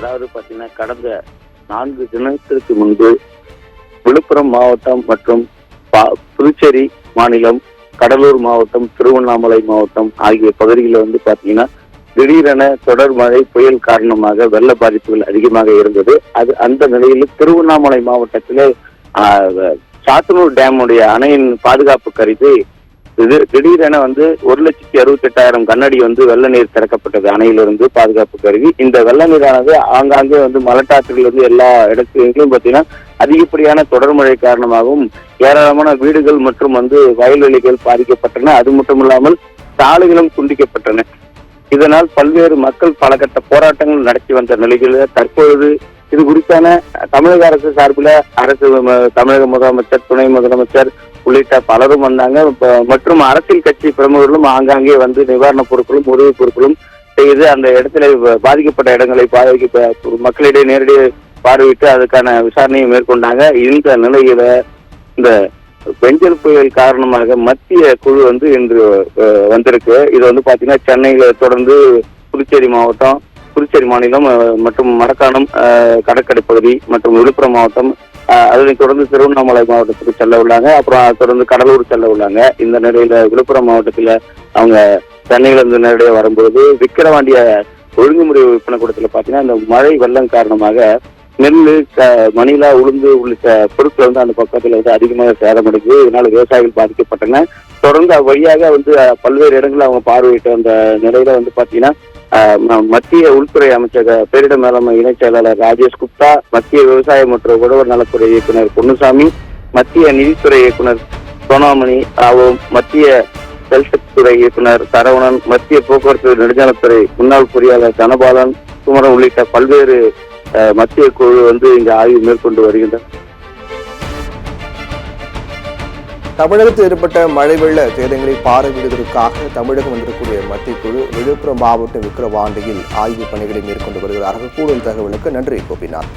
அதாவது பாத்தீங்கன்னா கடந்த 4 தினத்திற்கு முன்பு விழுப்புரம் மாவட்டம் மற்றும் புதுச்சேரி மாநிலம், கடலூர் மாவட்டம், திருவண்ணாமலை மாவட்டம் ஆகிய பகுதிகளில் வந்து பாத்தீங்கன்னா திடீரென தொடர் மழை புயல் காரணமாக வெள்ள பாதிப்புகள் அதிகமாக இருந்தது. அந்த நிலையில் திருவண்ணாமலை மாவட்டத்திலே சாத்தனூர் டேமுடைய அணையின் பாதுகாப்பு கருதி திடீரென வந்து 1,68,000 கண்ணாடி வந்து வெள்ள நீர் திறக்கப்பட்டது அணையிலிருந்து பாதுகாப்பு கருவி. இந்த வெள்ள நீரானது ஆங்காங்கே வந்து மலட்டாற்றில் வந்து எல்லா இடத்திலும் பார்த்தீங்கன்னா அதிகப்படியான தொடர் மழை காரணமாகவும் ஏராளமான வீடுகள் மற்றும் வந்து வயல்வெளிகள் பாதிக்கப்பட்டன. அது மட்டுமில்லாமல் சாலைகளும் துண்டிக்கப்பட்டன. இதனால் பல்வேறு மக்கள் பல கட்ட போராட்டங்கள் நடத்தி வந்த நிலையில் தற்பொழுது இது குறித்தான தமிழக அரசு சார்பில் தமிழக முதலமைச்சர், துணை முதலமைச்சர் உள்ளிட்ட பலரும் வந்தாங்க. மற்றும் அரசியல் கட்சி பிரமுகர்களும் ஆங்காங்கே வந்து நிவாரணப் பொருட்களும் உதவி பொருட்களும் செய்து அந்த இடத்துல பாதிக்கப்பட்ட இடங்களை மக்களிடையே நேரடியாக பார்வையிட்டு அதுக்கான விசாரணையை மேற்கொண்டாங்க. இந்த நிலையில இந்த பெஞ்சல் புயல் காரணமாக மத்திய குழு வந்து இன்று வந்திருக்கு. இது வந்து பாத்தீங்கன்னா சென்னையில தொடர்ந்து புதுச்சேரி மாவட்டம், புதுச்சேரி மாநிலம் மற்றும் மரக்காணம் கடற்கரை பகுதி மற்றும் விழுப்புரம் மாவட்டம், அதனை தொடர்ந்து திருவண்ணாமலை மாவட்டத்துக்கு செல்ல உள்ளாங்க. அப்புறம் தொடர்ந்து கடலூர் செல்ல உள்ளாங்க. இந்த நிலையில விழுப்புரம் மாவட்டத்துல அவங்க சென்னையில இருந்து நேரடியாக வரும்போது விக்கிரவாண்டிய ஒழுங்குமுறை விற்பனை கூடத்துல பாத்தீங்கன்னா இந்த மழை வெள்ளம் காரணமாக நெல், மணிலா, உளுந்து உள்ளிட்ட பொருட்கள் வந்து அந்த பக்கத்துல வந்து அதிகமாக சேதமடைந்து இதனால விவசாயிகள் பாதிக்கப்பட்டன. தொடர்ந்து வழியாக வந்து பல்வேறு இடங்களில் அவங்க பார்வையிட்ட அந்த நிலையில வந்து பாத்தீங்கன்னா மத்திய உள்துறை அமைச்சக பேரிடர் மேலாண்மை இணைச் செயலாளர் ராஜேஷ் குப்தா, மத்திய விவசாய மற்றும் உழவர் நலத்துறை இயக்குனர் பொன்னுசாமி, மத்திய நிதித்துறை இயக்குனர் சோனாமணி ராவோ, மத்திய ஜல்சக்தித்துறை இயக்குனர் சரவணன், மத்திய போக்குவரத்து நெடுஞ்சாலைத்துறை முன்னாள் பொறியாளர் தனபாலன், குமரன் உள்ளிட்ட பல்வேறு மத்திய குழு வந்து இங்க ஆய்வு மேற்கொண்டு வருகின்றனர். தமிழகத்தில் ஏற்பட்ட மழை வெள்ள சேதங்களை பார்வையிடுவதற்காக தமிழகம் வந்திருக்கக்கூடிய மத்திய குழு விழுப்புரம் மாவட்டம் விக்கிரவாண்டியில் ஆய்வு பணிகளை மேற்கொண்டு வருகிறார்கள். கூடுதல் தகவலுக்கு நன்றி கோபிநாத்.